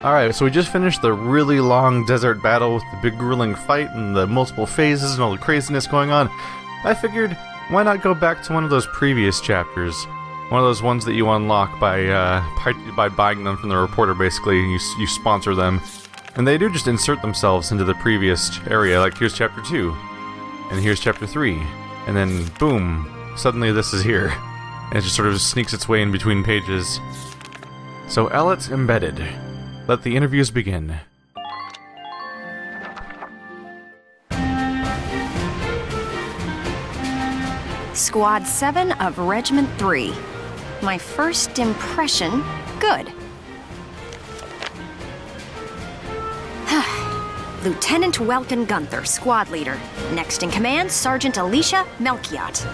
Alright, so we just finished the really long desert battle with the big grueling fight and the multiple phases and all the craziness going on. I figured, why not go back to one of those previous chapters? One of those ones that you unlock by buying them from the reporter, basically. You sponsor them. And they do just insert themselves into the previous area, like here's chapter 2. And here's chapter 3. And then, boom, suddenly this is here. And it just sort of sneaks its way in between pages. So, Ellet Embedded. Let the interviews begin. Squad 7 of Regiment 3. My first impression, good. Lieutenant Welkin Gunther, squad leader. Next in command, Sergeant Alicia Melchiot.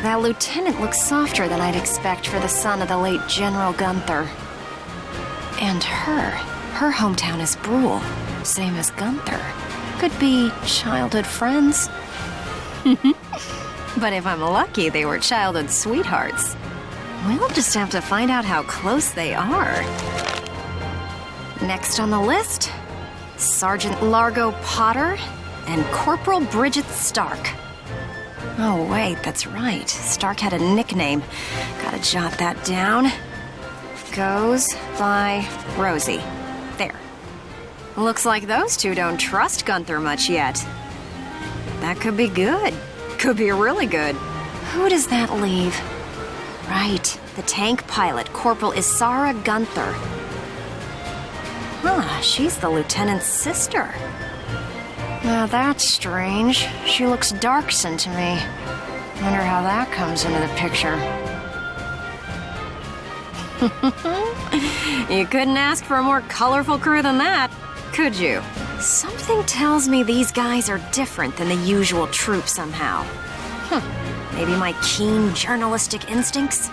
That lieutenant looks softer than I'd expect for the son of the late General Gunther. And her hometown is Brule, same as Gunther. Could be childhood friends. But if I'm lucky, they were childhood sweethearts. We'll just have to find out how close they are. Next on the list, Sergeant Largo Potter and Corporal Bridget Stark. Oh, wait, that's right. Stark had a nickname. Gotta jot that down. Goes by Rosie. There. Looks like those two don't trust Gunther much yet. That could be good. Could be really good. Who does that leave? Right, the tank pilot, Corporal Isara Gunther. She's the lieutenant's sister. Now that's strange. She looks dark-skinned to me. Wonder how that comes into the picture. You couldn't ask for a more colorful crew than that, could you? Something tells me these guys are different than the usual troop somehow. Maybe my keen journalistic instincts?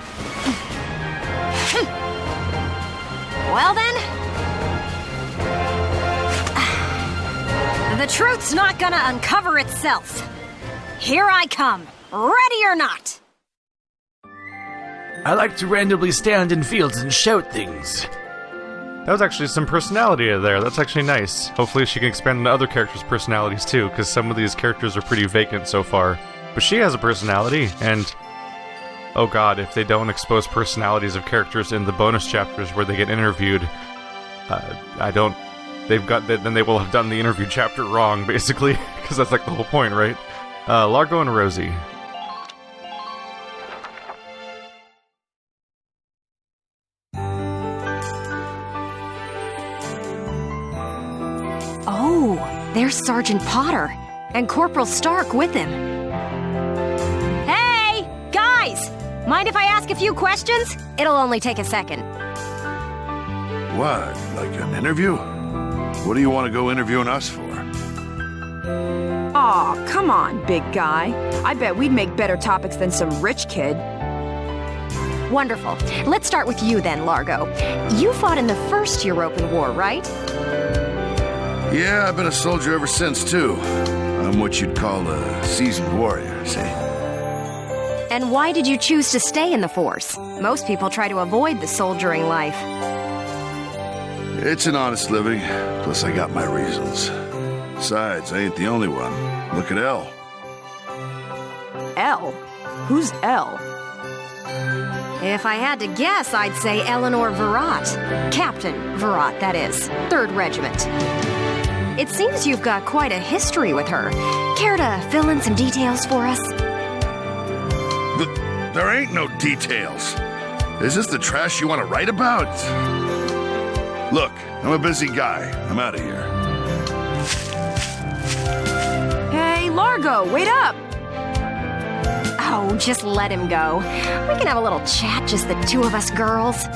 Well then... The truth's not gonna uncover itself. Here I come, ready or not. I like to randomly stand in fields and shout things. That was actually some personality there. That's actually nice. Hopefully she can expand into other characters' personalities too, because some of these characters are pretty vacant so far. But she has a personality, and... oh god, if they don't expose personalities of characters in the bonus chapters where they get interviewed, then they will have done the interview chapter wrong, basically, because that's like the whole point, right? Largo and Rosie. Oh, there's Sergeant Potter, and Corporal Stark with him. Hey, guys! Mind if I ask a few questions? It'll only take a second. What, like an interview? What do you want to go interviewing us for? Aw, come on, big guy. I bet we'd make better topics than some rich kid. Wonderful. Let's start with you then, Largo. You fought in the first European War, right? Yeah, I've been a soldier ever since, too. I'm what you'd call a seasoned warrior, see? And why did you choose to stay in the force? Most people try to avoid the soldiering life. It's an honest living, plus I got my reasons. Besides, I ain't the only one. Look at Elle. Elle? Who's Elle? If I had to guess, I'd say Eleanor Virat. Captain Virat, that is. 3rd Regiment. It seems you've got quite a history with her. Care to fill in some details for us? There ain't no details. Is this the trash you want to write about? Look, I'm a busy guy. I'm out of here. Hey, Largo, wait up! Oh, just let him go. We can have a little chat, just the two of us girls.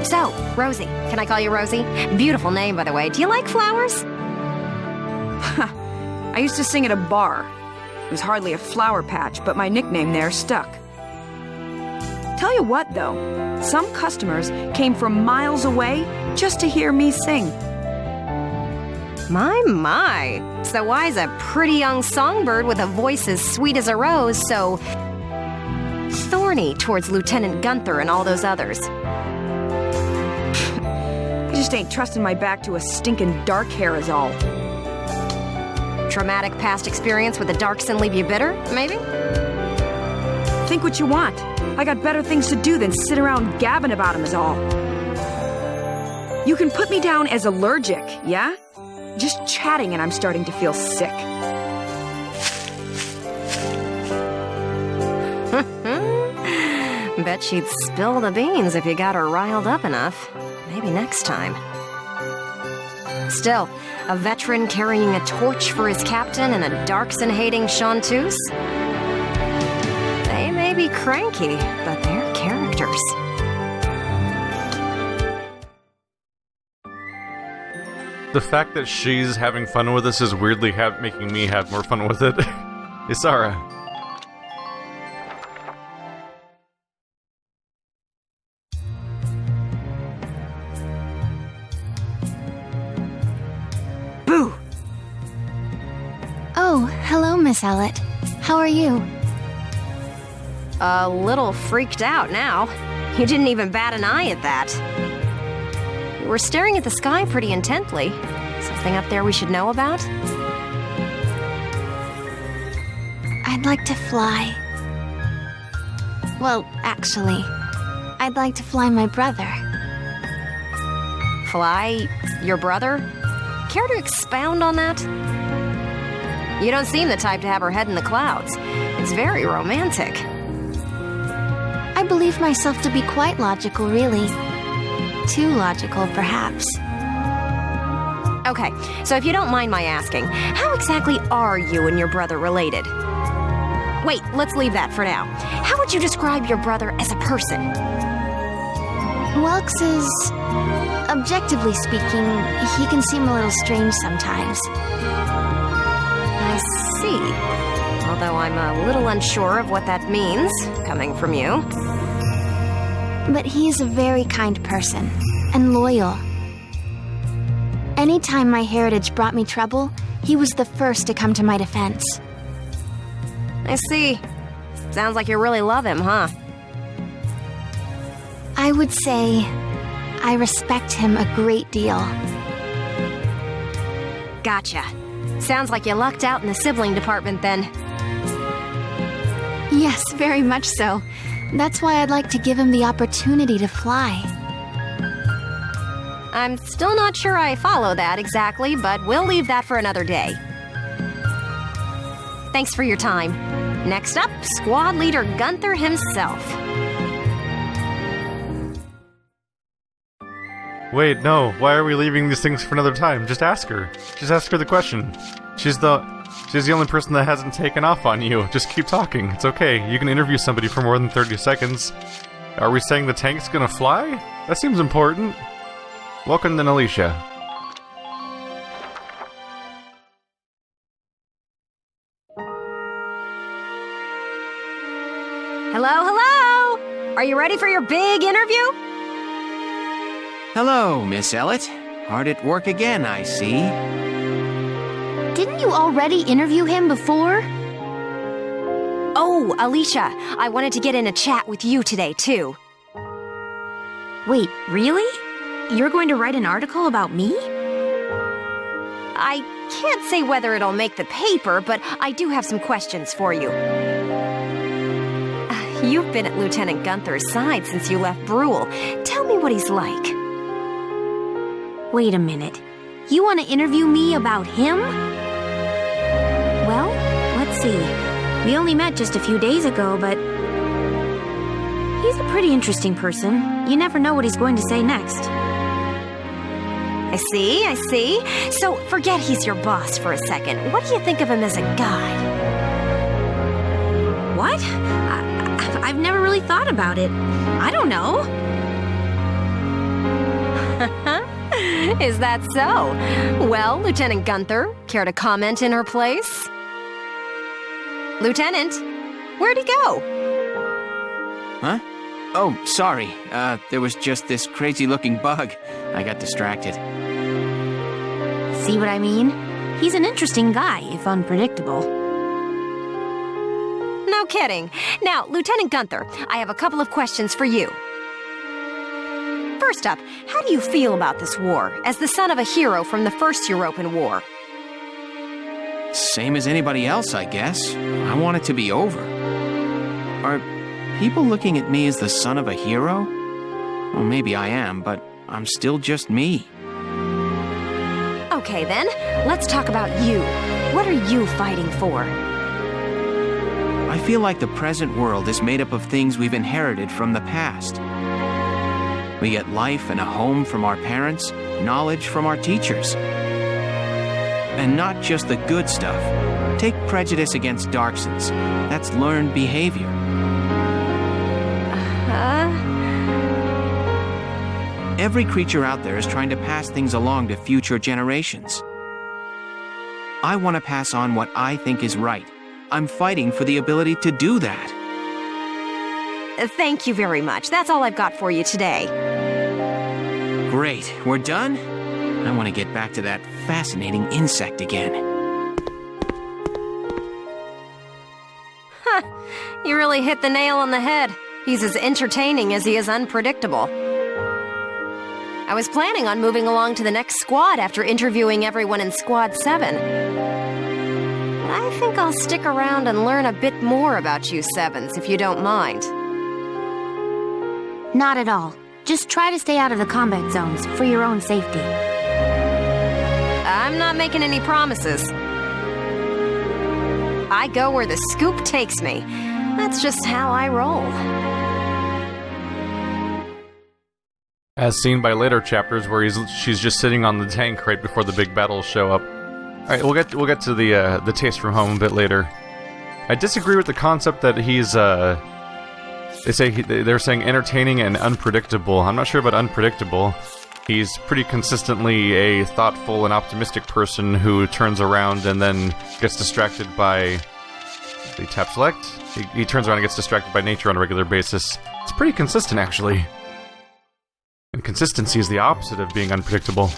So, Rosie. Can I call you Rosie? Beautiful name, by the way. Do you like flowers? I used to sing at a bar. It was hardly a flower patch, but my nickname there stuck. Tell you what, though. Some customers came from miles away just to hear me sing. My. So why's a pretty young songbird with a voice as sweet as a rose so thorny towards Lieutenant Gunther and all those others. I just ain't trusting my back to a stinking dark hair is all. Traumatic past experience with the Darkson leave you bitter, maybe? Think what you want. I got better things to do than sit around gabbing about him is all. You can put me down as allergic, yeah? Just chatting and I'm starting to feel sick. Bet she'd spill the beans if you got her riled up enough. Maybe next time. Still, a veteran carrying a torch for his captain and a Darkson-hating chanteuse? They may be cranky, but they're characters. The fact that she's having fun with this is weirdly making me have more fun with it. Isara. Boo! Oh, hello, Miss Ellett. How are you? A little freaked out now. You didn't even bat an eye at that. You were staring at the sky pretty intently. Something up there we should know about? I'd like to fly. Well, actually, I'd like to fly my brother. Fly your brother? Care to expound on that? You don't seem the type to have her head in the clouds. It's very romantic. I believe myself to be quite logical, really. Too logical, perhaps. Okay, so if you don't mind my asking, how exactly are you and your brother related? Wait, let's leave that for now. How would you describe your brother as a person? Welks is... objectively speaking, he can seem a little strange sometimes. I see. Although I'm a little unsure of what that means, coming from you. But he is a very kind person, and loyal. Anytime my heritage brought me trouble, he was the first to come to my defense. I see. Sounds like you really love him, huh? I would say I respect him a great deal. Gotcha. Sounds like you lucked out in the sibling department then. Yes, very much so. That's why I'd like to give him the opportunity to fly. I'm still not sure I follow that exactly, but we'll leave that for another day. Thanks for your time. Next up, Squad Leader Gunther himself. Wait, no. Why are we leaving these things for another time? Just ask her. Just ask her the question. She's the only person that hasn't taken off on you. Just keep talking. It's okay. You can interview somebody for more than 30 seconds. Are we saying the tank's gonna fly? That seems important. Welcome to Alicia. Hello, hello! Are you ready for your big interview? Hello, Miss Ellett. Hard at work again, I see. Didn't you already interview him before? Oh, Alicia, I wanted to get in a chat with you today, too. Wait, really? You're going to write an article about me? I can't say whether it'll make the paper, but I do have some questions for you. You've been at Lieutenant Gunther's side since you left Brule. Tell me what he's like. Wait a minute. You want to interview me about him? Well, let's see. We only met just a few days ago, but... he's a pretty interesting person. You never know what he's going to say next. I see. So, forget he's your boss for a second. What do you think of him as a guy? What? I've never really thought about it. I don't know. Is that so? Well, Lieutenant Gunther, care to comment in her place? Lieutenant, where'd he go? Huh? Oh, sorry. There was just this crazy-looking bug. I got distracted. See what I mean? He's an interesting guy, if unpredictable. No No kidding. Now, Lieutenant Gunther, I have a couple of questions for you. First up, how do you feel about this war, as the son of a hero from the First European War? Same as anybody else, I guess. I want it to be over. Are people looking at me as the son of a hero? Well, maybe I am, but I'm still just me. Okay then, let's talk about you. What are you fighting for? I feel like the present world is made up of things we've inherited from the past. We get life and a home from our parents, knowledge from our teachers. And not just the good stuff. Take prejudice against Darksons. That's learned behavior. Every creature out there is trying to pass things along to future generations. I want to pass on what I think is right. I'm fighting for the ability to do that. Thank you very much. That's all I've got for you today. Great. We're done? I want to get back to that fascinating insect again. You really hit the nail on the head. He's as entertaining as he is unpredictable. I was planning on moving along to the next squad after interviewing everyone in Squad 7. But I think I'll stick around and learn a bit more about you Sevens, if you don't mind. Not at all. Just try to stay out of the combat zones for your own safety. I'm not making any promises. I go where the scoop takes me. That's just how I roll. As seen by later chapters where she's just sitting on the tank right before the big battles show up. Alright, we'll get to the taste from home a bit later. I disagree with the concept that he's they're saying entertaining and unpredictable. I'm not sure about unpredictable. He's pretty consistently a thoughtful and optimistic person who turns around and then gets distracted by... Did he tap select? He turns around and gets distracted by nature on a regular basis. It's pretty consistent, actually. And consistency is the opposite of being unpredictable.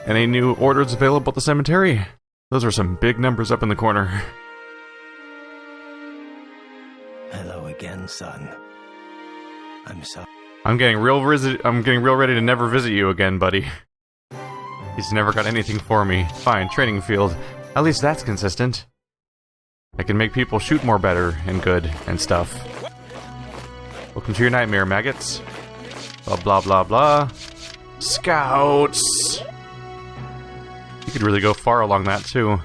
Any new orders available at the cemetery? Those are some big numbers up in the corner. Hello again, son. I'm sorry. I'm getting real ready to never visit you again, buddy. He's never got anything for me. Fine, training field. At least that's consistent. I can make people shoot more better and good and stuff. Welcome to your nightmare, maggots. Blah blah blah blah. Scouts! You could really go far along that too.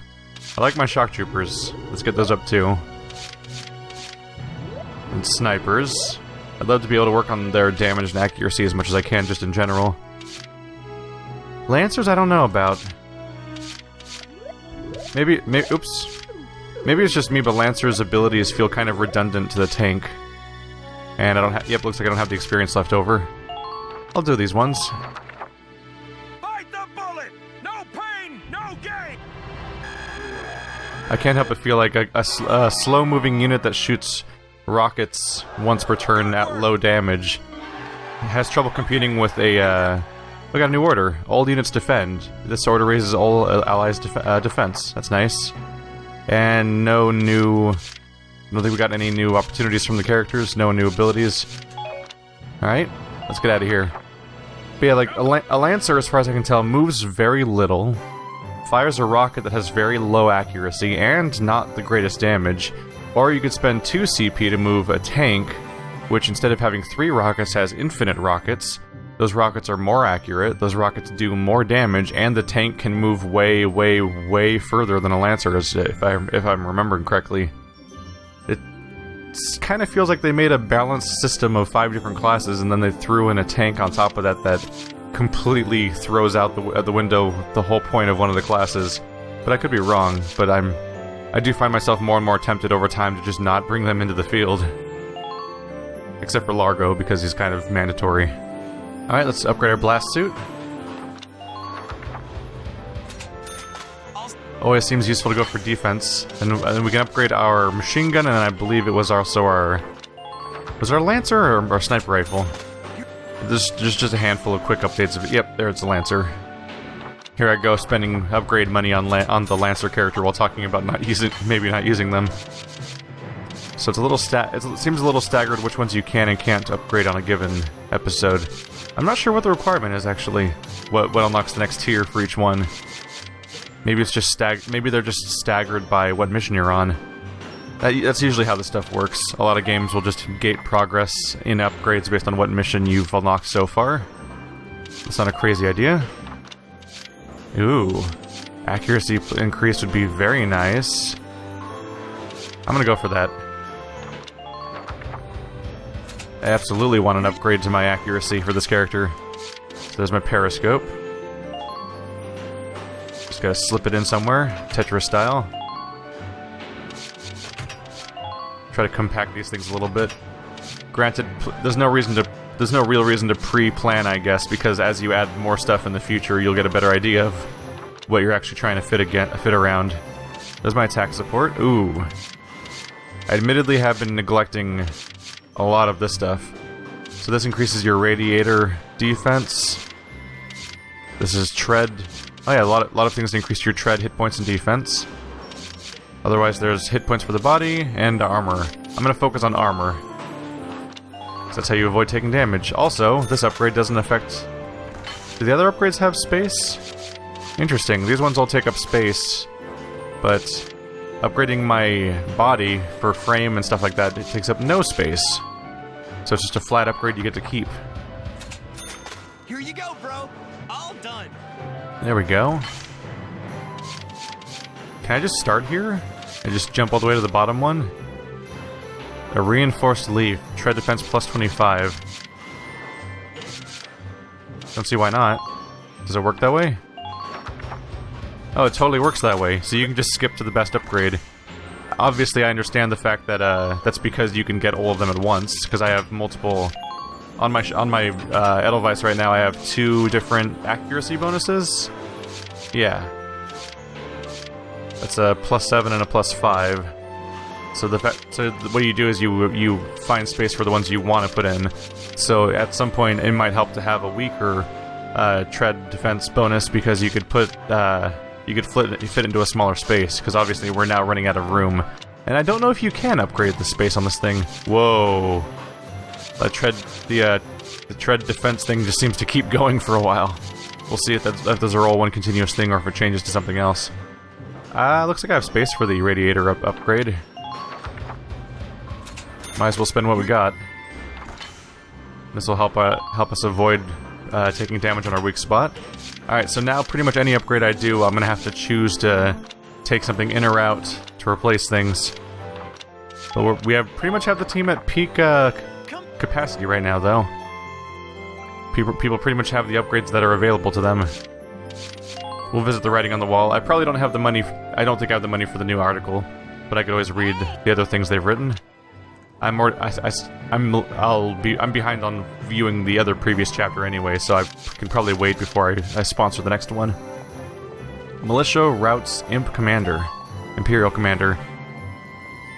I like my shock troopers. Let's get those up too. And snipers. I'd love to be able to work on their damage and accuracy as much as I can, just in general. Lancers, I don't know about. Maybe, oops. Maybe it's just me, but Lancer's abilities feel kind of redundant to the tank. And I don't have, yep, looks like I don't have the experience left over. I'll do these ones. Bite the bullet! No pain, no gain! I can't help but feel like a slow-moving unit that shoots rockets once per turn at low damage has trouble competing with a, we got a new order. All units defend. This order raises all allies defense. That's nice. And no new... I don't think we got any new opportunities from the characters. No new abilities. Alright, let's get out of here. But yeah, like, a Lancer, as far as I can tell, moves very little, fires a rocket that has very low accuracy, and not the greatest damage. Or you could spend 2 CP to move a tank, which instead of having 3 rockets has infinite rockets. Those rockets are more accurate, those rockets do more damage, and the tank can move way, way, way further than a Lancer is, if I'm remembering correctly. It kind of feels like they made a balanced system of 5 different classes, and then they threw in a tank on top of that completely throws out the window the whole point of one of the classes. But I could be wrong, but I do find myself more and more tempted over time to just not bring them into the field. Except for Largo, because he's kind of mandatory. Alright, let's upgrade our blast suit. Always seems useful to go for defense. And we can upgrade our machine gun, and I believe it was also our... Was it our Lancer or our sniper rifle? There's just a handful of quick updates of it. Yep, there it's a Lancer. Here I go, spending upgrade money on the Lancer character while talking about maybe not using them. So it's a little it seems a little staggered which ones you can and can't upgrade on a given episode. I'm not sure what the requirement is actually. What unlocks the next tier for each one. Maybe it's just maybe they're just staggered by what mission you're on. That's usually how this stuff works. A lot of games will just gate progress in upgrades based on what mission you've unlocked so far. That's not a crazy idea. Ooh. Accuracy increase would be very nice. I'm gonna go for that. I absolutely want an upgrade to my accuracy for this character. So there's my periscope. Just gotta slip it in somewhere, Tetris style. Try to compact these things a little bit. Granted, there's no real reason to pre-plan, I guess, because as you add more stuff in the future, you'll get a better idea of what you're actually trying to fit around. There's my attack support. Ooh. I admittedly have been neglecting a lot of this stuff. So this increases your radiator defense. This is tread. Oh yeah, a lot of things to increase your tread, hit points, and defense. Otherwise, there's hit points for the body and armor. I'm gonna focus on armor. So that's how you avoid taking damage. Also, this upgrade doesn't affect... Do the other upgrades have space? Interesting. These ones all take up space, but upgrading my body for frame and stuff like that, it takes up no space. So it's just a flat upgrade you get to keep. Here you go, bro. All done. There we go. Can I just start here? And just jump all the way to the bottom one? A reinforced leaf. Tread defense plus 25. Don't see why not. Does it work that way? Oh, it totally works that way. So you can just skip to the best upgrade. Obviously, I understand the fact that that's because you can get all of them at once. Because I have multiple on my Edelweiss right now. I have 2 different accuracy bonuses. Yeah, that's a +7 and a +5. So what you do is you find space for the ones you want to put in. So at some point, it might help to have a weaker tread defense bonus because you could put you could fit into a smaller space. Because obviously we're now running out of room, and I don't know if you can upgrade the space on this thing. Whoa, the tread defense thing just seems to keep going for a while. We'll see if those are all one continuous thing or if it changes to something else. Looks like I have space for the radiator upgrade. Might as well spend what we got. This will help us avoid taking damage on our weak spot. Alright, so now pretty much any upgrade I do, I'm gonna have to choose to take something in or out to replace things. So we pretty much have the team at peak capacity right now, though. People pretty much have the upgrades that are available to them. We'll visit the writing on the wall. I probably don't have the money. I don't think I have the money for the new article, but I could always read the other things they've written. I'm behind on viewing the other previous chapter anyway, so I can probably wait before I sponsor the next one. Militia routs Imperial Commander.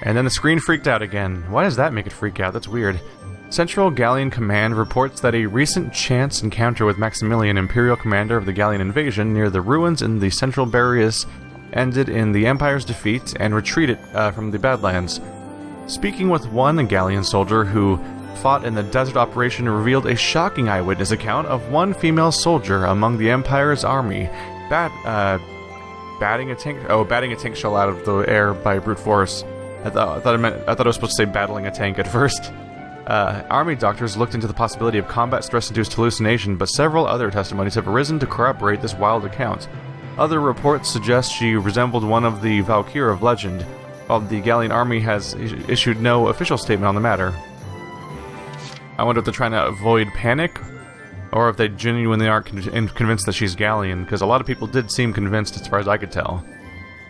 And then the screen freaked out again. Why does that make it freak out? That's weird. Central Gallian Command reports that a recent chance encounter with Maximilian, Imperial Commander of the Gallian invasion, near the ruins in the Central Barriers ended in the Empire's defeat and retreated from the Badlands. Speaking with one Gallian soldier who fought in the desert operation revealed a shocking eyewitness account of one female soldier among the Empire's army batting a tank shell out of the air by brute force. I thought it was supposed to say battling a tank at first. Army doctors looked into the possibility of combat stress-induced hallucination, but several other testimonies have arisen to corroborate this wild account. Other reports suggest she resembled one of the Valkyrie of legend, while the Gallian army has issued no official statement on the matter. I wonder if they're trying to avoid panic, or if they genuinely aren't convinced that she's Gallian, because a lot of people did seem convinced as far as I could tell.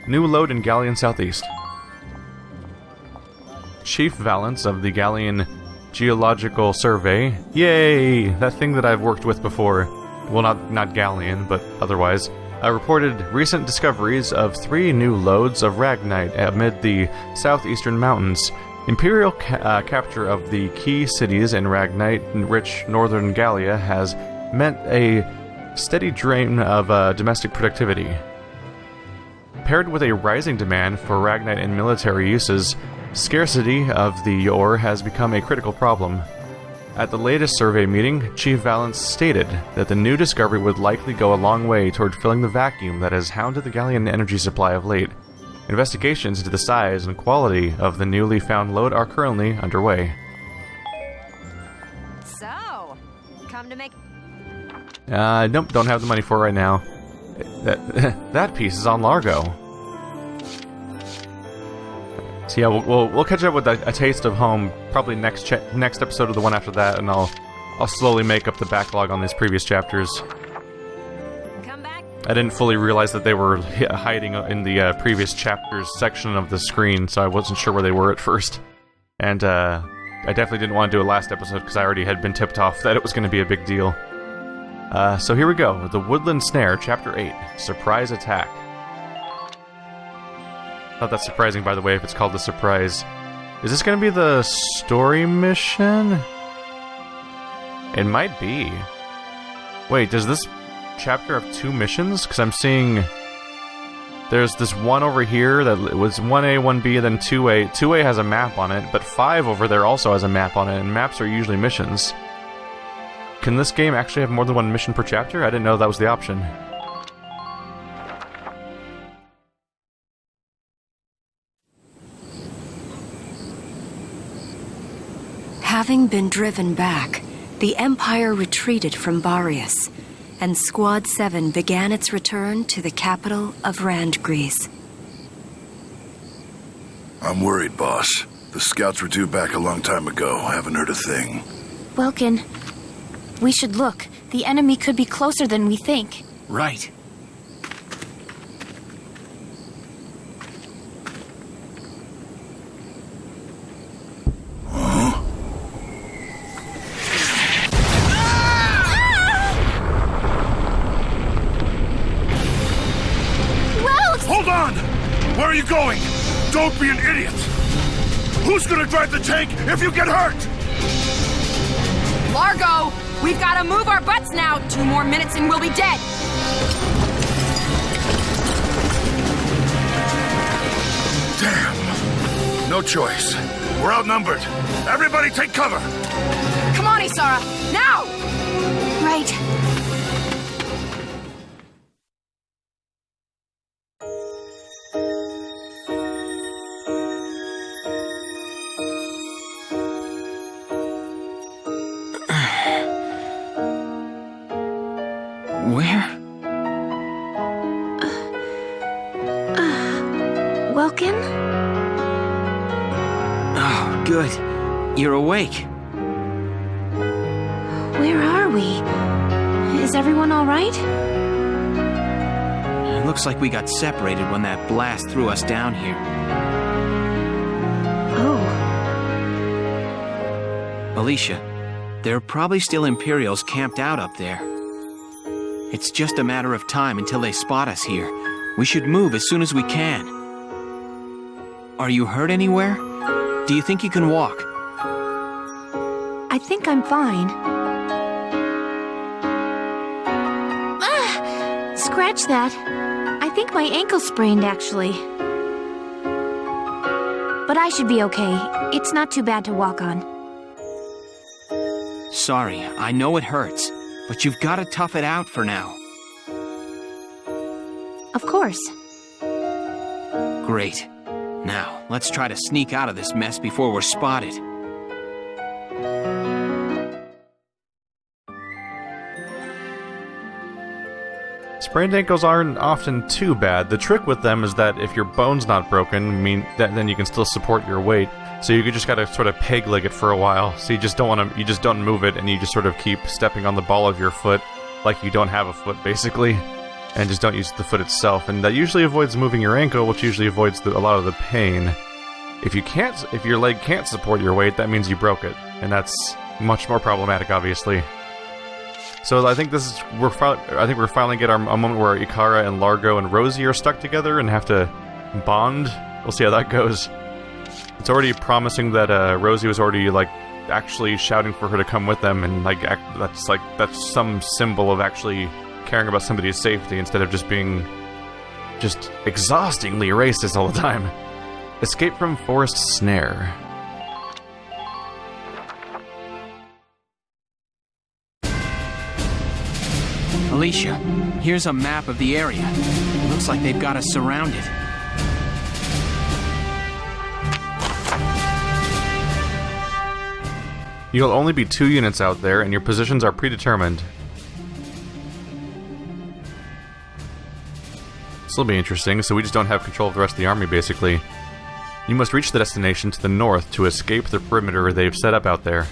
New load in Gallian Southeast. Chief Valance of the Gallian Geological Survey. Yay! That thing that I've worked with before. Well, not Gallian, but otherwise. Reported recent discoveries of 3 new loads of Ragnite amid the southeastern mountains. Imperial capture of the key cities in Ragnite-rich northern Gallia has meant a steady drain of domestic productivity. Paired with a rising demand for Ragnite in military uses, Scarcity of the ore has become a critical problem. At the latest survey meeting, Chief Valance stated that the new discovery would likely go a long way toward filling the vacuum that has hounded the Gallian energy supply of late. Investigations into the size and quality of the newly found lode are currently underway. So, come to make... Nope, don't have the money for it right now. That piece is on Largo. So yeah, we'll catch up with a taste of home probably next episode or the one after that, and I'll slowly make up the backlog on these previous chapters. Come back. I didn't fully realize that they were hiding in the previous chapters section of the screen, so I wasn't sure where they were at first. And I definitely didn't want to do a last episode because I already had been tipped off that it was going to be a big deal. So here we go, the Woodland Snare, Chapter 8, Surprise Attack. Not that surprising, by the way, if it's called the Surprise. Is this going to be the story mission? It might be. Wait, does this chapter have 2 missions? Because I'm seeing... There's this one over here that was 1A, 1B, then 2A. 2A has a map on it, but 5 over there also has a map on it, and maps are usually missions. Can this game actually have more than 1 mission per chapter? I didn't know that was the option. Having been driven back, the Empire retreated from Barius, and Squad 7 began its return to the capital of Randgrease. I'm worried, boss. The scouts were due back a long time ago. Haven't heard a thing. Welkin, we should look. The enemy could be closer than we think. Right. Hold on! Where are you going? Don't be an idiot! Who's gonna drive the tank if you get hurt? Largo! We've got to move our butts now. 2 more minutes and we'll be dead. Damn. No choice. We're outnumbered. Everybody take cover! Come on, Isara. Now! Right. Welkin? Oh, good. You're awake. Where are we? Is everyone all right? It looks like we got separated when that blast threw us down here. Oh. Alicia, there are probably still Imperials camped out up there. It's just a matter of time until they spot us here. We should move as soon as we can. Are you hurt anywhere? Do you think you can walk? I think I'm fine. Scratch that. I think my ankle sprained, actually. But I should be okay. It's not too bad to walk on. Sorry, I know it hurts, but you've got to tough it out for now. Of course. Great. Now, let's try to sneak out of this mess before we're spotted. Sprained ankles aren't often too bad. The trick with them is that if your bone's not broken, then you can still support your weight. So you just gotta sort of peg leg it for a while. So you just don't move it, and you just sort of keep stepping on the ball of your foot like you don't have a foot, basically, and just don't use the foot itself. And that usually avoids moving your ankle, which usually avoids a lot of the pain. If your leg can't support your weight, that means you broke it, and that's much more problematic, obviously. So I think we're finally get a moment where Ikara and Largo and Rosie are stuck together and have to bond. We'll see how that goes. It's already promising that Rosie was already actually shouting for her to come with them, and that's some symbol of actually caring about somebody's safety instead of just being exhaustingly racist all the time. Escape from Forest Snare. Alicia, here's a map of the area. Looks like they've got us surrounded. You'll only be 2 units out there, and your positions are predetermined. This will be interesting, so we just don't have control of the rest of the army, basically. You must reach the destination to the north to escape the perimeter they've set up out there.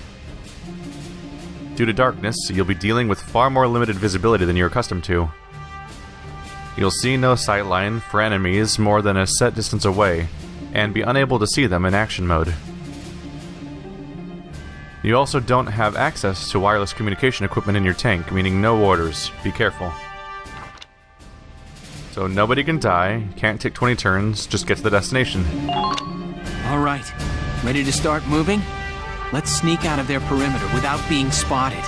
Due to darkness, you'll be dealing with far more limited visibility than you're accustomed to. You'll see no sightline for enemies more than a set distance away, and be unable to see them in action mode. You also don't have access to wireless communication equipment in your tank, meaning no orders. Be careful. So nobody can die, can't take 20 turns, just get to the destination. Alright, ready to start moving? Let's sneak out of their perimeter without being spotted.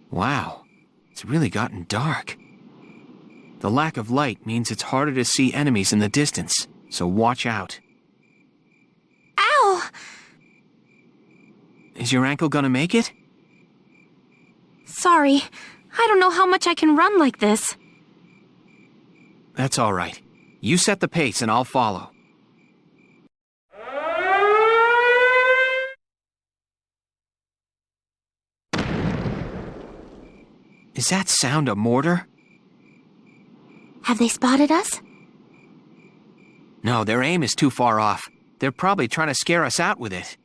Wow, it's really gotten dark. The lack of light means it's harder to see enemies in the distance, so watch out. Ow! Is your ankle gonna make it? Sorry, I don't know how much I can run like this. That's alright. You set the pace and I'll follow. Is that sound a mortar? Have they spotted us? No, their aim is too far off. They're probably trying to scare us out with it.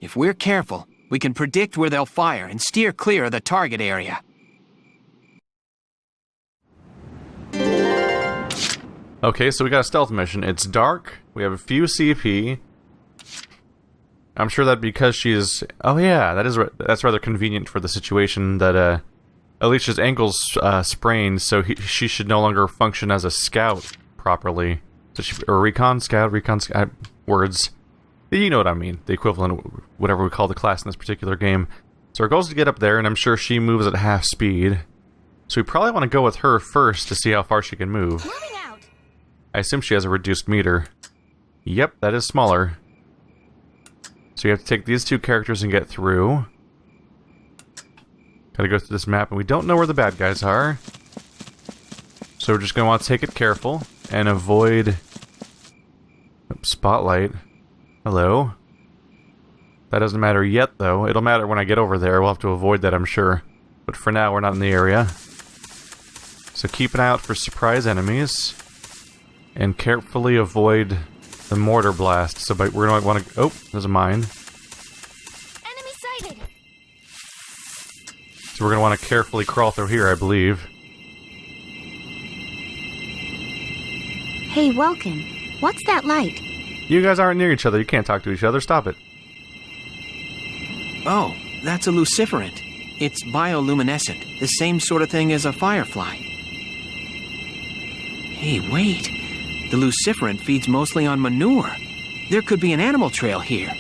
If we're careful, we can predict where they'll fire and steer clear of the target area. Okay, so we got a stealth mission. It's dark, we have a few CP. I'm sure that because she's... Oh yeah, that's rather convenient for the situation that Alicia's ankle's sprained, so she should no longer function as a scout properly. So or recon scout, words. You know what I mean, the equivalent of whatever we call the class in this particular game. So our goal is to get up there, and I'm sure she moves at half speed. So we probably want to go with her first to see how far she can move. Moving out. I assume she has a reduced meter. Yep, that is smaller. So you have to take these 2 characters and get through. Gotta go through this map, and we don't know where the bad guys are. So we're just gonna want to take it careful and avoid... Spotlight. Hello? That doesn't matter yet, though. It'll matter when I get over there. We'll have to avoid that, I'm sure. But for now, we're not in the area. So keep an eye out for surprise enemies. And carefully avoid the mortar blast. So we're going to want to... Oh, there's a mine. Enemy sighted. So we're going to want to carefully crawl through here, I believe. Hey, Welkin, what's that light? You guys aren't near each other. You can't talk to each other. Stop it. Oh, that's a luciferant. It's bioluminescent, the same sort of thing as a firefly. Hey, wait. The luciferant feeds mostly on manure. There could be an animal trail here.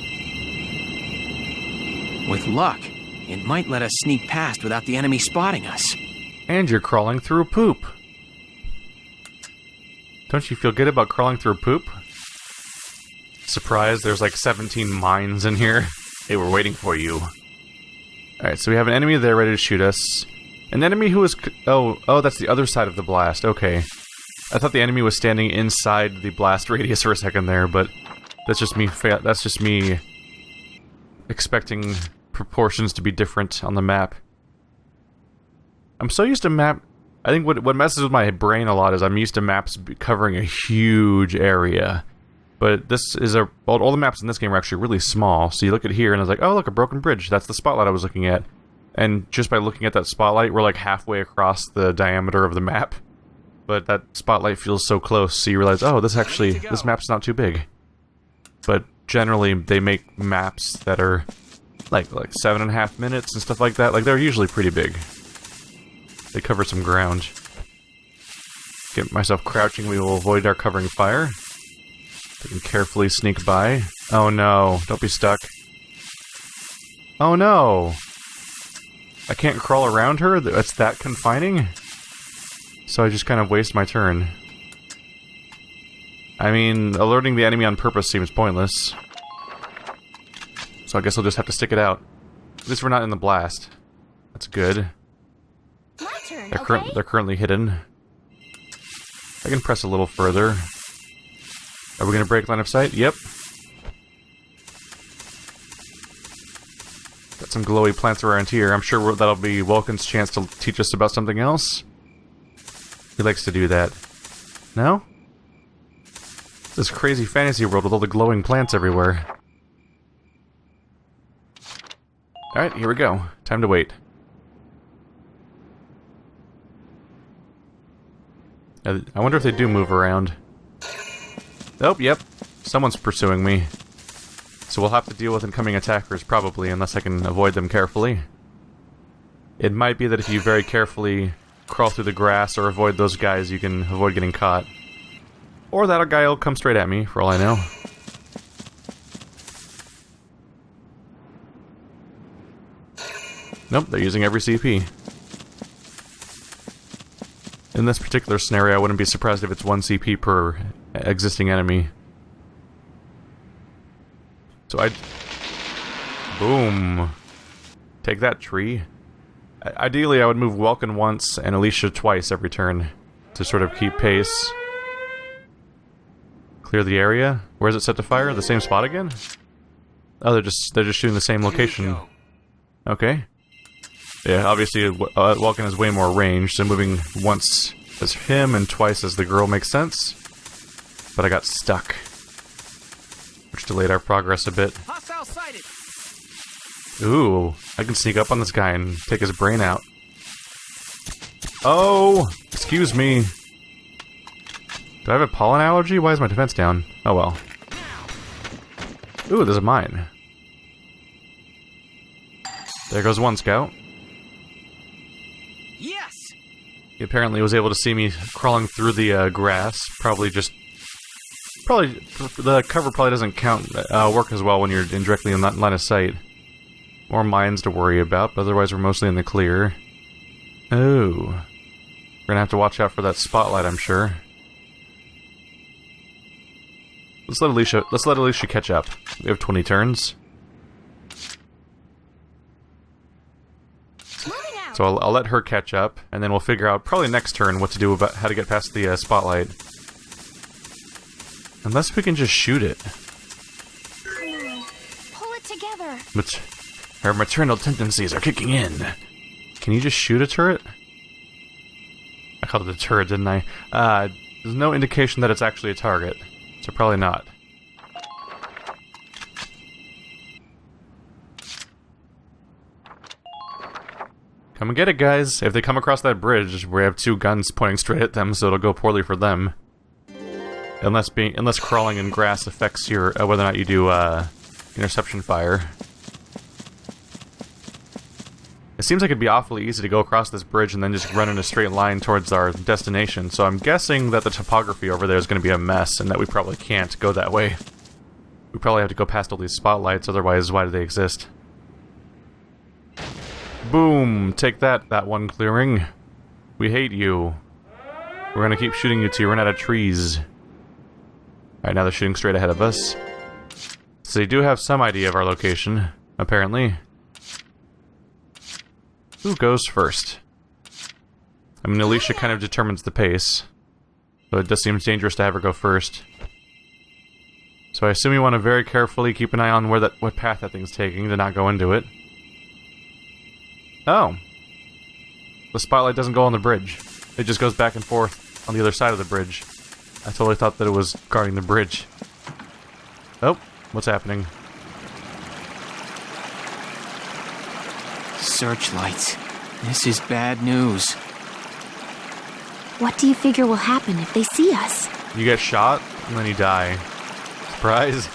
With luck, it might let us sneak past without the enemy spotting us. And you're crawling through poop. Don't you feel good about crawling through poop? Surprise, there's like 17 mines in here. They were waiting for you. Alright, so we have an enemy there ready to shoot us. An enemy who is... Oh, that's the other side of the blast. Okay. I thought the enemy was standing inside the blast radius for a second there, but that's just me expecting proportions to be different on the map. I'm so used to map... I think what messes with my brain a lot is I'm used to maps covering a huge area. But this is all the maps in this game are actually really small. So you look at here and I was like, oh look, a broken bridge. That's the spotlight I was looking at. And just by looking at that spotlight, we're like halfway across the diameter of the map. But that spotlight feels so close, so you realize, oh, this map's not too big. But generally, they make maps that are like 7.5 minutes and stuff like that. Like, they're usually pretty big. They cover some ground. Get myself crouching, we will avoid our covering fire. I can carefully sneak by. Oh no, don't be stuck. Oh no! I can't crawl around her? That's that confining? So I just kind of waste my turn. I mean, alerting the enemy on purpose seems pointless. So I guess I'll just have to stick it out. At least we're not in the blast. That's good. My turn, They're currently hidden. I can press a little further. Are we going to break line of sight? Yep. Got some glowy plants around here. I'm sure that'll be Welkin's chance to teach us about something else. He likes to do that. No? This crazy fantasy world with all the glowing plants everywhere. Alright, here we go. Time to wait. I wonder if they do move around. Oh, yep. Someone's pursuing me. So we'll have to deal with incoming attackers, probably, unless I can avoid them carefully. It might be that if you very carefully crawl through the grass or avoid those guys, you can avoid getting caught. Or that guy will come straight at me, for all I know. Nope, they're using every CP. In this particular scenario, I wouldn't be surprised if it's 1 CP per existing enemy. So boom. Take that, tree. Ideally, I would move Welkin once and Alicia twice every turn to sort of keep pace. Clear the area. Where is it set to fire? The same spot again? Oh, they're just shooting the same location. Okay. Yeah, obviously Welkin has way more range, so moving once as him and twice as the girl makes sense. But I got stuck, which delayed our progress a bit. Hostile sighted. Ooh, I can sneak up on this guy and take his brain out. Oh, excuse me. Do I have a pollen allergy? Why is my defense down? Oh well. Ooh, there's a mine. There goes one scout. Yes. He apparently was able to see me crawling through the grass. Probably the cover probably doesn't work as well when you're directly in line of sight. More mines to worry about, but otherwise we're mostly in the clear. Oh, we're gonna have to watch out for that spotlight, I'm sure. Let's let Alicia catch up. We have 20 turns. So I'll let her catch up, and then we'll figure out, probably next turn, what to do about how to get past the spotlight. Unless we can just shoot it. Pull it together. But her maternal tendencies are kicking in. Can you just shoot a turret? I called it a turret, didn't I? There's no indication that it's actually a target, so probably not. Come and get it, guys. If they come across that bridge, we have 2 guns pointing straight at them, so it'll go poorly for them. Unless crawling in grass affects your whether or not you do interception fire. It seems like it'd be awfully easy to go across this bridge and then just run in a straight line towards our destination. So I'm guessing that the topography over there is going to be a mess, and that we probably can't go that way. We probably have to go past all these spotlights. Otherwise, why do they exist? Boom! Take that one clearing. We hate you. We're gonna keep shooting you till you run out of trees. Alright, now they're shooting straight ahead of us. So they do have some idea of our location, apparently. Who goes first? I mean, Alicia kind of determines the pace. So it does seem dangerous to have her go first. So I assume you want to very carefully keep an eye on what path that thing's taking to not go into it. Oh. The spotlight doesn't go on the bridge. It just goes back and forth on the other side of the bridge. I totally thought that it was guarding the bridge. Oh, what's happening? Searchlights. This is bad news. What do you figure will happen if they see us? You get shot, and then you die. Surprise.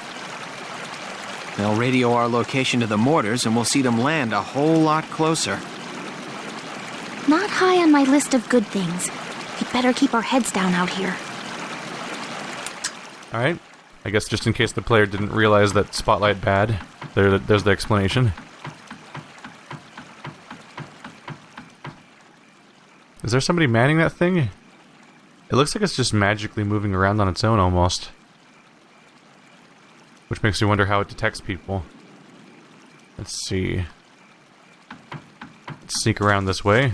They'll radio our location to the mortars, and we'll see them land a whole lot closer. Not high on my list of good things. We'd better keep our heads down out here. Alright. I guess just in case the player didn't realize that spotlight bad, there's the explanation. Is there somebody manning that thing? It looks like it's just magically moving around on its own, almost. Which makes me wonder how it detects people. Let's see. Let's sneak around this way.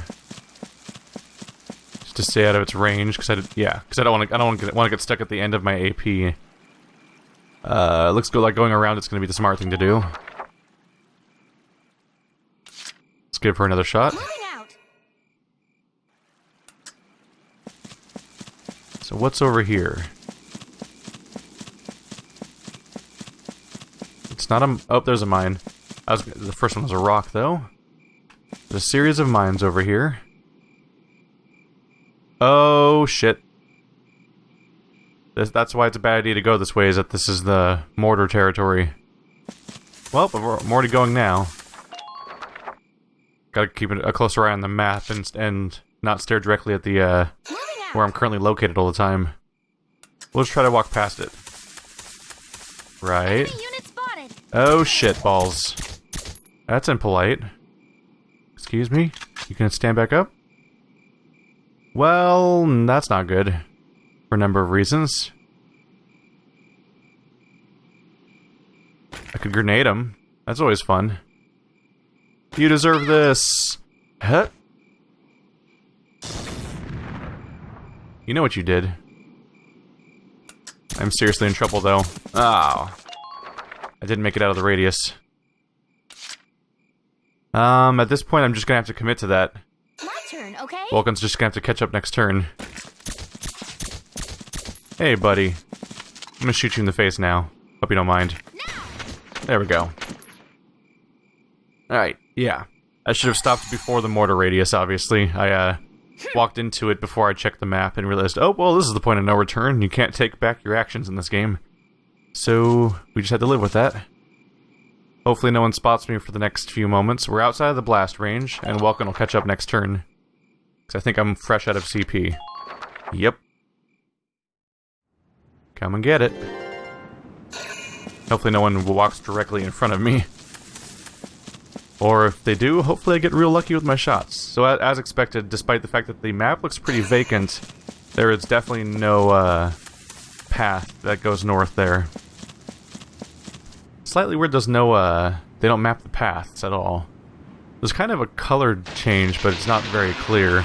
Just to stay out of its range, because I don't want to get stuck at the end of my AP. Looks good, like going around it's going to be the smart thing to do. Let's give her another shot. So what's over here? It's not a... Oh, there's a mine. The first one was a rock, though. There's a series of mines over here. Oh, shit. That's why it's a bad idea to go this way, is that this is the mortar territory. Well, but I'm already going now. Gotta keep a closer eye on the map and not stare directly at the, where I'm currently located all the time. We'll just try to walk past it. Right. Oh shit balls. That's impolite. Excuse me? You can stand back up? Well, that's not good. For a number of reasons. I could grenade him. That's always fun. You deserve this. Huh? You know what you did. I'm seriously in trouble, though. Oh. I didn't make it out of the radius. At this point, I'm just gonna have to commit to that. My turn, okay? Welkin's just gonna have to catch up next turn. Hey, buddy. I'm gonna shoot you in the face now. Hope you don't mind. There we go. Alright, yeah. I should have stopped before the mortar radius, obviously. I, walked into it before I checked the map and realized, oh, well, this is the point of no return. You can't take back your actions in this game. So, we just had to live with that. Hopefully no one spots me for the next few moments. We're outside of the blast range, and Welkin will catch up next turn. Because I think I'm fresh out of CP. Yep. Come and get it. Hopefully no one walks directly in front of me. Or if they do, hopefully I get real lucky with my shots. So as expected, despite the fact that the map looks pretty vacant, there is definitely no path that goes north there. Slightly weird there's no, they don't map the paths at all. There's kind of a colored change, but it's not very clear.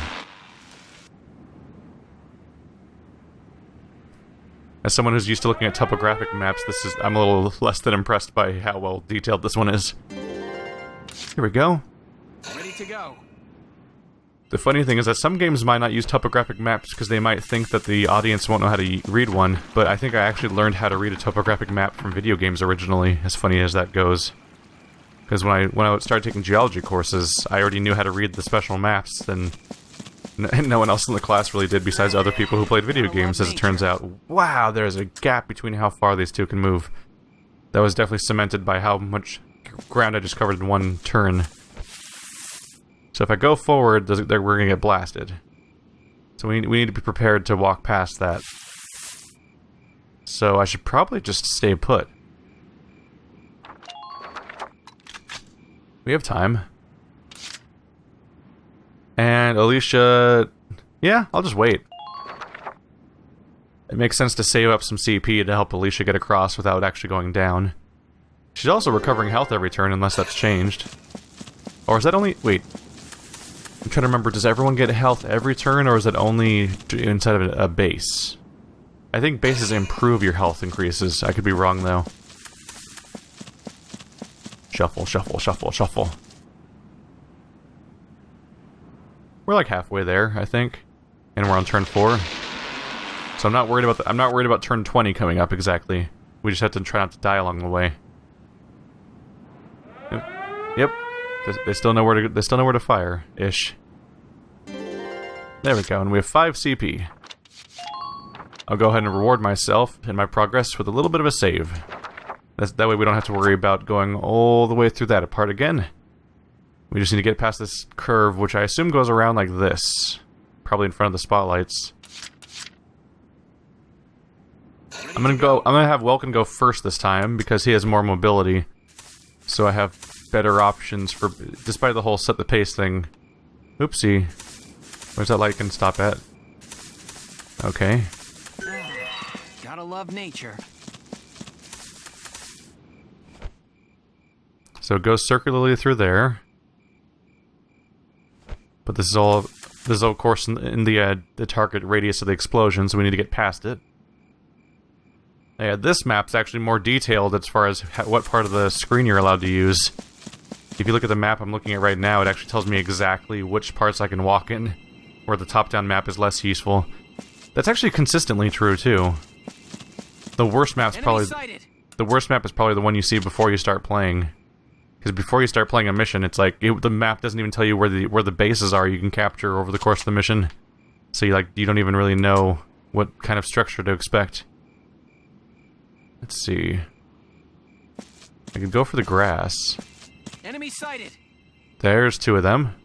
As someone who's used to looking at topographic maps, I'm a little less than impressed by how well detailed this one is. Here we go. Ready to go. The funny thing is that some games might not use topographic maps because they might think that the audience won't know how to read one, but I think I actually learned how to read a topographic map from video games originally, as funny as that goes. Because when I started taking geology courses, I already knew how to read the special maps, and no one else in the class really did besides other people who played video games, as it turns out. Wow, there's a gap between how far these two can move. That was definitely cemented by how much ground I just covered in one turn. So if I go forward, we're going to get blasted. So we need to be prepared to walk past that. So I should probably just stay put. We have time. And Alicia... Yeah, I'll just wait. It makes sense to save up some CP to help Alicia get across without actually going down. She's also recovering health every turn, unless that's changed. Or is that only... Wait. I'm trying to remember, does everyone get health every turn, or is it only inside of a base? I think bases improve your health increases. I could be wrong, though. Shuffle, shuffle, shuffle, shuffle. We're like halfway there, I think. And we're on turn 4. So I'm not worried about I'm not worried about turn 20 coming up exactly. We just have to try not to die along the way. Yep. They still know where to fire, ish. There we go, and we have 5 CP. I'll go ahead and reward myself and my progress with a little bit of a save. That way we don't have to worry about going all the way through that part again. We just need to get past this curve, which I assume goes around like this. Probably in front of the spotlights. I'm gonna have Welkin go first this time, because he has more mobility. So I have better options for, despite the whole set the pace thing. Oopsie. Where's that light can stop at? Okay. Gotta love nature. So it goes circularly through there. But this is all of course in the target radius of the explosion, so we need to get past it. Yeah, this map's actually more detailed as far as what part of the screen you're allowed to use. If you look at the map I'm looking at right now, it actually tells me exactly which parts I can walk in, where the top-down map is less useful. That's actually consistently true, too. The worst map's probably... The worst map is probably the one you see before you start playing. Because before you start playing a mission, it's like, the map doesn't even tell you where the bases are you can capture over the course of the mission. So you don't even really know what kind of structure to expect. Let's see. I could go for the grass. Enemy sighted. There's 2 of them.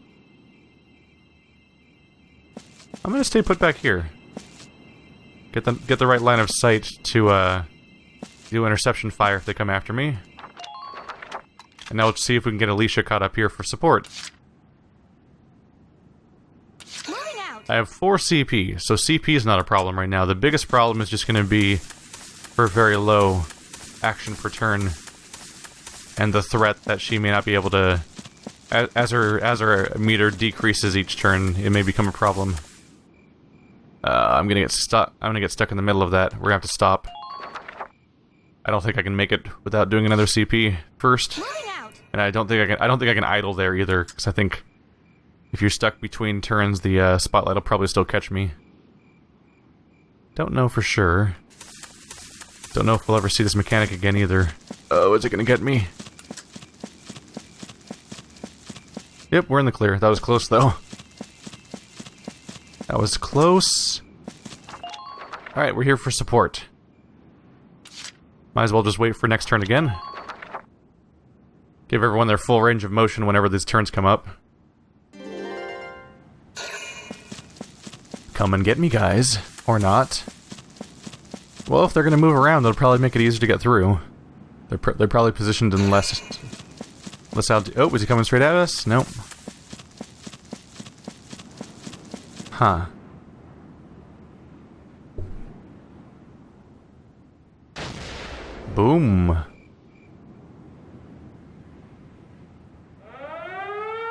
I'm gonna stay put back here. Get the right line of sight to do interception fire if they come after me. And now let's see if we can get Alicia caught up here for support. I have 4 CP, so CP is not a problem right now. The biggest problem is just gonna be her very low action per turn, and the threat that she may not be able to, as her meter decreases each turn, it may become a problem. I'm gonna get stuck. I'm gonna get stuck in the middle of that. We're gonna have to stop. I don't think I can make it without doing another CP first, and I don't think I can idle there either, because I think if you're stuck between turns, the spotlight will probably still catch me. Don't know for sure. Don't know if we'll ever see this mechanic again either. Oh, is it gonna get me? Yep, we're in the clear. That was close, though. That was close. Alright, we're here for support. Might as well just wait for next turn again. Give everyone their full range of motion whenever these turns come up. Come and get me, guys. Or not. Well, if they're gonna move around, they'll probably make it easier to get through. They're probably positioned in less altitude. Oh, was he coming straight at us? Nope. Huh. Boom.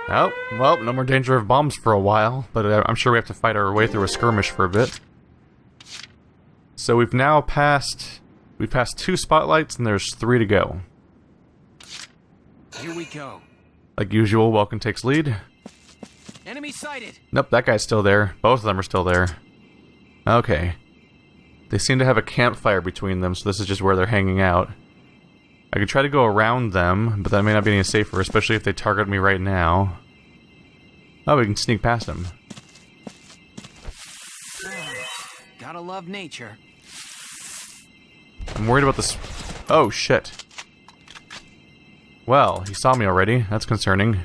Oh, well, no more danger of bombs for a while, but I'm sure we have to fight our way through a skirmish for a bit. So we've now passed 2 spotlights and there's 3 to go. Here we go. Like usual, Welkin takes lead. Enemy sighted. Nope, that guy's still there. Both of them are still there. Okay. They seem to have a campfire between them, so this is just where they're hanging out. I could try to go around them, but that may not be any safer, especially if they target me right now. Oh, we can sneak past them. Gotta love nature. I'm worried about this. Oh, shit. Well, he saw me already. That's concerning.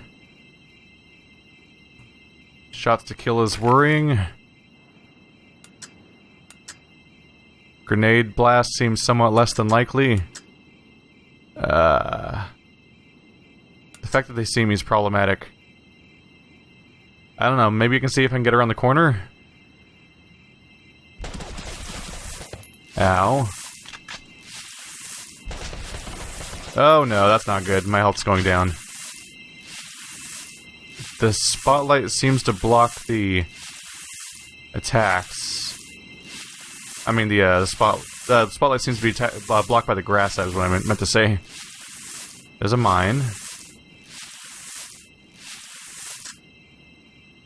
Shots to kill is worrying. Grenade blast seems somewhat less than likely. The fact that they see me is problematic. I don't know, maybe you can see if I can get around the corner? Ow. Oh no, that's not good. My health's going down. The spotlight seems to block the attacks. I mean, the spotlight seems to be blocked by the grass. That was what I meant to say. There's a mine.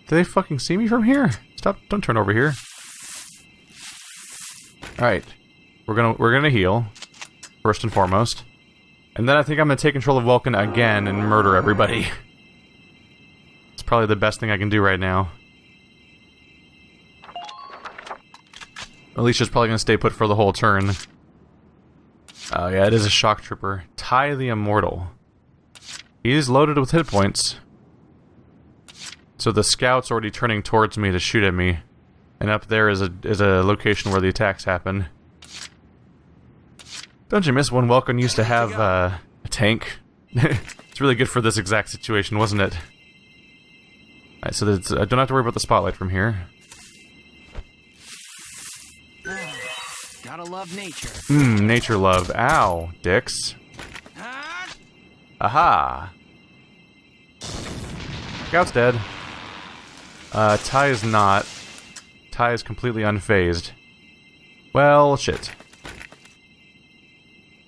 Do they fucking see me from here? Stop! Don't turn over here. All right, we're gonna heal first and foremost, and then I think I'm gonna take control of Welkin again and murder everybody. It's probably the best thing I can do right now. Alicia's probably gonna stay put for the whole turn. Oh yeah, it is a shock trooper. Ty the Immortal. He's loaded with hit points. So the scout's already turning towards me to shoot at me. And up there is a location where the attacks happen. Don't you miss when Welkin used to have a tank? It's really good for this exact situation, wasn't it? Alright, so I don't have to worry about the spotlight from here. Gotta love nature. Nature love. Ow, dicks. Aha! Scout's dead. Ty is not. Ty is completely unfazed. Well, shit.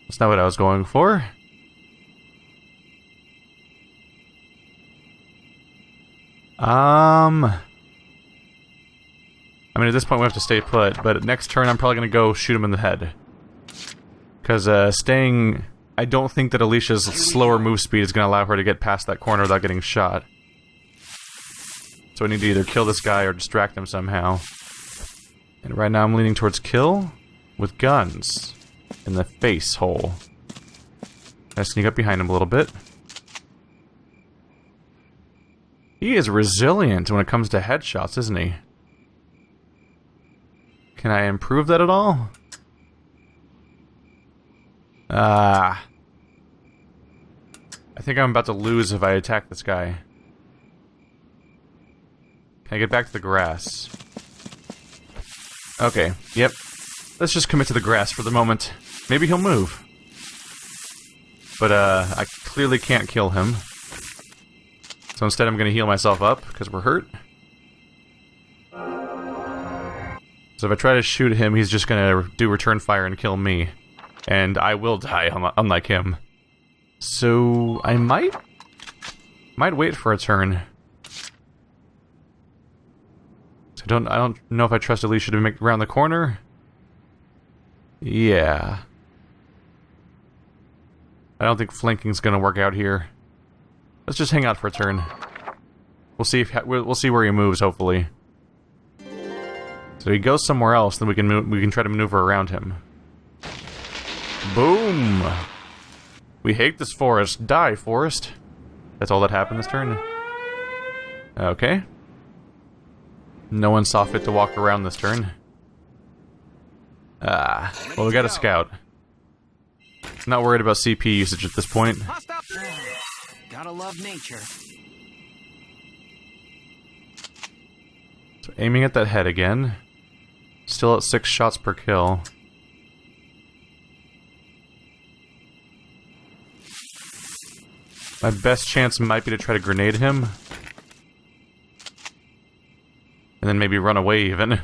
That's not what I was going for. I mean, at this point we have to stay put, but next turn I'm probably gonna go shoot him in the head. Because, staying... I don't think that Alicia's slower move speed is gonna allow her to get past that corner without getting shot. So I need to either kill this guy or distract him somehow. And right now I'm leaning towards kill with guns in the face hole. I sneak up behind him a little bit. He is resilient when it comes to headshots, isn't he? Can I improve that at all? I think I'm about to lose if I attack this guy. Can I get back to the grass? Okay, yep. Let's just commit to the grass for the moment. Maybe he'll move. But, I clearly can't kill him. So instead I'm gonna heal myself up, because we're hurt. So if I try to shoot him, he's just gonna do return fire and kill me. And I will die, unlike him. So, I might wait for a turn. So I don't know if I trust Alicia to make around the corner. Yeah. I don't think flanking's gonna work out here. Let's just hang out for a turn. We'll see where he moves, hopefully. So he goes somewhere else, then we can try to maneuver around him. Boom! We hate this forest. Die, forest. That's all that happened this turn. Okay. No one saw fit to walk around this turn. Well, we got a scout. Not worried about CP usage at this point. Gotta love nature. So aiming at that head again. Still at 6 shots per kill. My best chance might be to try to grenade him. And then maybe run away even.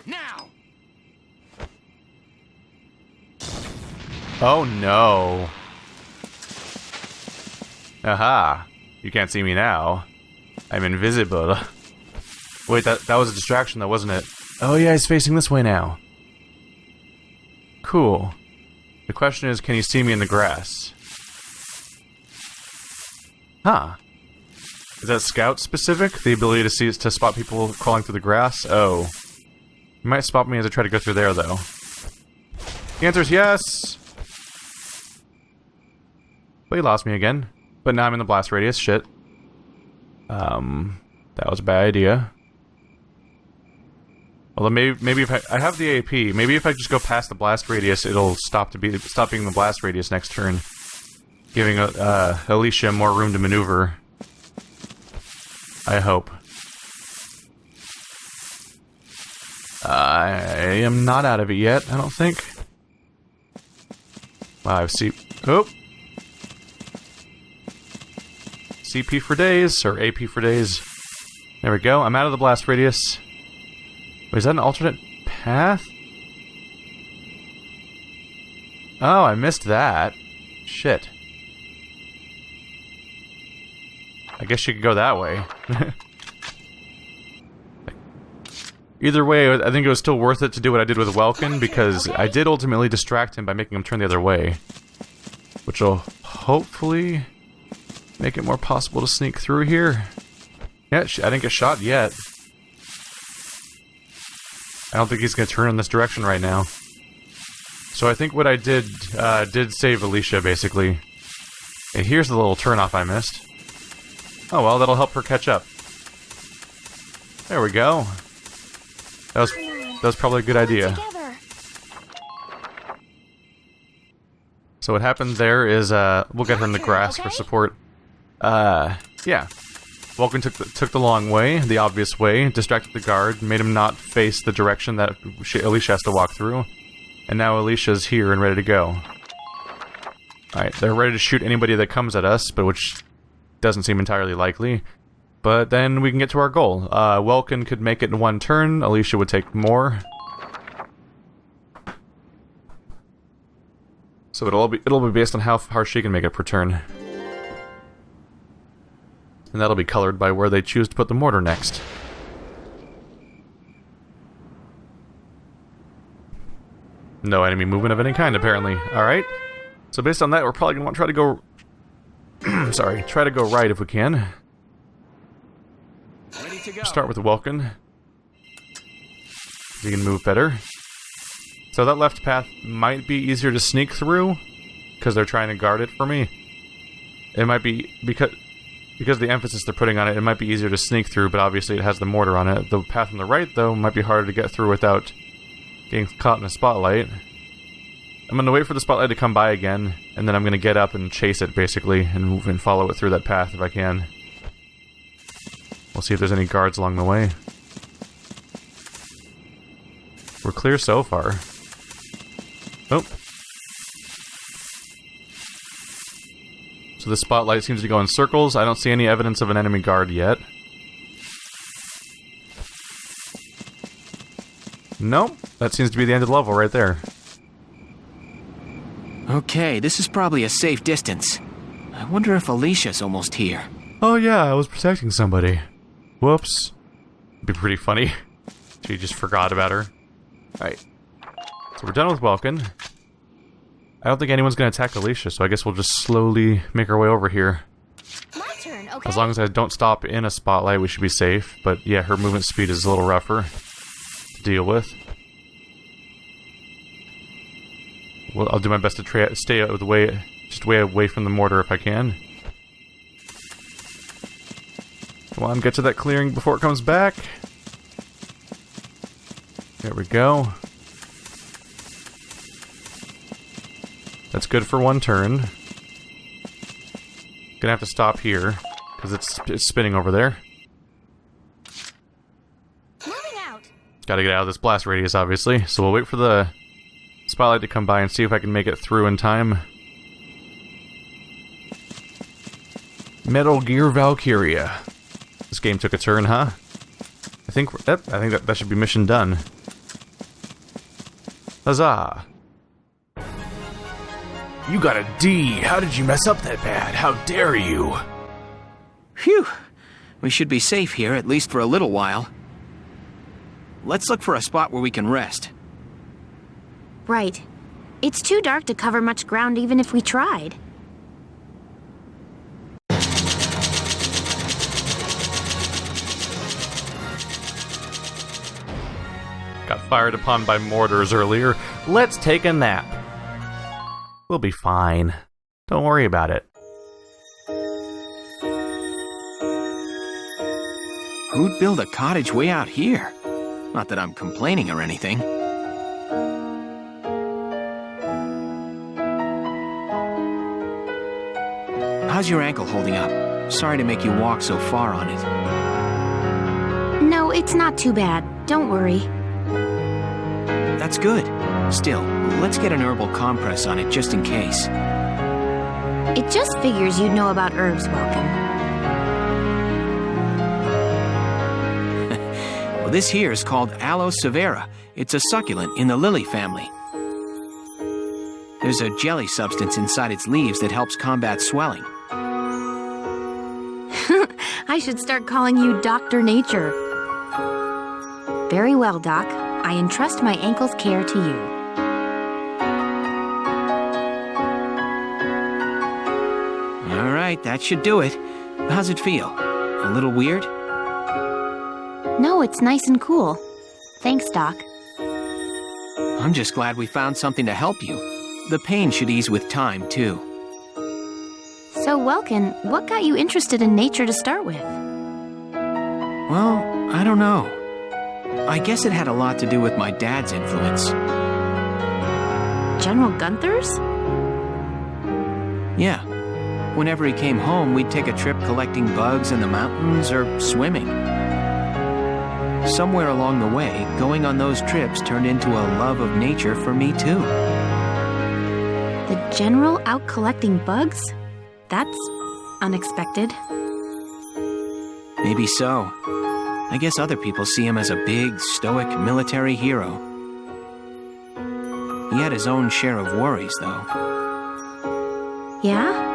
Now. Oh no. Aha. You can't see me now. I'm invisible. Wait, that was a distraction though, wasn't it? Oh yeah, he's facing this way now. Cool. The question is, can you see me in the grass? Huh. Is that scout specific? The ability to spot people crawling through the grass? Oh. You might spot me as I try to go through there, though. The answer is yes! But he lost me again. But now I'm in the blast radius, shit. That was a bad idea. Although maybe if I have the AP, maybe if I just go past the blast radius, it'll stop being the blast radius next turn. Giving Alicia more room to maneuver. I hope. I am not out of it yet, I don't think. Wow, I've oh! CP for days, or AP for days. There we go, I'm out of the blast radius. Wait, is that an alternate path? Oh, I missed that. Shit. I guess you could go that way. Either way, I think it was still worth it to do what I did with Welkin, because I did ultimately distract him by making him turn the other way. Which will hopefully make it more possible to sneak through here. Yeah, I didn't get shot yet. I don't think he's going to turn in this direction right now. So I think what I did save Alicia, basically. And here's the little turnoff I missed. Oh well, that'll help her catch up. There we go. That was probably a good idea. So what happened there is, we'll get her in the grass for support. Yeah. Welkin took the long way, the obvious way, distracted the guard, made him not face the direction that Alicia has to walk through. And now Alicia's here and ready to go. Alright, they're ready to shoot anybody that comes at us, but which doesn't seem entirely likely. But then we can get to our goal. Welkin could make it in one turn, Alicia would take more. So it'll be based on how hard she can make it per turn. And that'll be colored by where they choose to put the mortar next. No enemy movement of any kind, apparently. Alright. So based on that, we're probably going to try to go... sorry, try to go right if we can. Ready to go. Start with the Welkin. You can move better. So that left path might be easier to sneak through, because they're trying to guard it for me. It might be... Because of the emphasis they're putting on it, it might be easier to sneak through, but obviously it has the mortar on it. The path on the right, though, might be harder to get through without getting caught in a spotlight. I'm going to wait for the spotlight to come by again, and then I'm going to get up and chase it, basically, and follow it through that path if I can. We'll see if there's any guards along the way. We're clear so far. Oh. So the spotlight seems to go in circles. I don't see any evidence of an enemy guard yet. Nope. That seems to be the end of the level right there. Okay, this is probably a safe distance. I wonder if Alicia's almost here. Oh yeah, I was protecting somebody. Whoops. It'd be pretty funny. She just forgot about her. Alright. So we're done with Welkin. I don't think anyone's going to attack Alicia, so I guess we'll just slowly make our way over here. My turn, okay? As long as I don't stop in a spotlight, we should be safe. But yeah, her movement speed is a little rougher to deal with. Well, I'll do my best to stay out of the way, just way away from the mortar if I can. Come on, get to that clearing before it comes back. There we go. That's good for one turn. Gonna have to stop here, because it's spinning over there. Moving out. Gotta get out of this blast radius, obviously. So we'll wait for the spotlight to come by and see if I can make it through in time. Metal Gear Valkyria. This game took a turn, huh? I think that should be mission done. Huzzah! You got a D! How did you mess up that bad? How dare you! Phew! We should be safe here, at least for a little while. Let's look for a spot where we can rest. Right. It's too dark to cover much ground even if we tried. Got fired upon by mortars earlier. Let's take a nap. We'll be fine. Don't worry about it. Who'd build a cottage way out here? Not that I'm complaining or anything. How's your ankle holding up? Sorry to make you walk so far on it. No, it's not too bad. Don't worry. That's good. Still, let's get an herbal compress on it just in case. It just figures you'd know about herbs, Welkin. Well, this here is called Aloe severa. It's a succulent in the lily family. There's a jelly substance inside its leaves that helps combat swelling. I should start calling you Dr. Nature. Very well, Doc. I entrust my ankle's care to you. All right, that should do it. How's it feel? A little weird? No, it's nice and cool. Thanks, Doc. I'm just glad we found something to help you. The pain should ease with time, too. So, Welkin, what got you interested in nature to start with? Well, I don't know. I guess it had a lot to do with my dad's influence. General Gunther's? Yeah. Whenever he came home, we'd take a trip collecting bugs in the mountains or swimming. Somewhere along the way, going on those trips turned into a love of nature for me too. The general out collecting bugs? That's unexpected. Maybe so. I guess other people see him as a big, stoic military hero. He had his own share of worries, though. Yeah?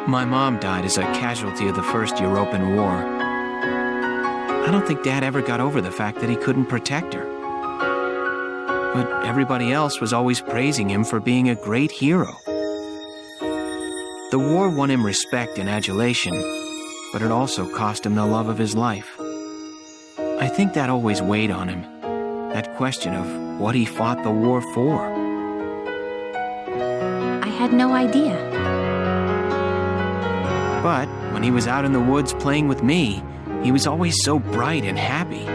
My mom died as a casualty of the First European War. I don't think Dad ever got over the fact that he couldn't protect her. But everybody else was always praising him for being a great hero. The war won him respect and adulation, but it also cost him the love of his life. I think that always weighed on him, that question of what he fought the war for. I had no idea. But when he was out in the woods playing with me, he was always so bright and happy.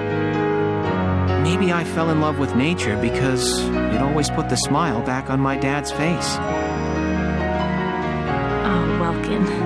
Maybe I fell in love with nature because it always put the smile back on my dad's face. Oh, Welkin.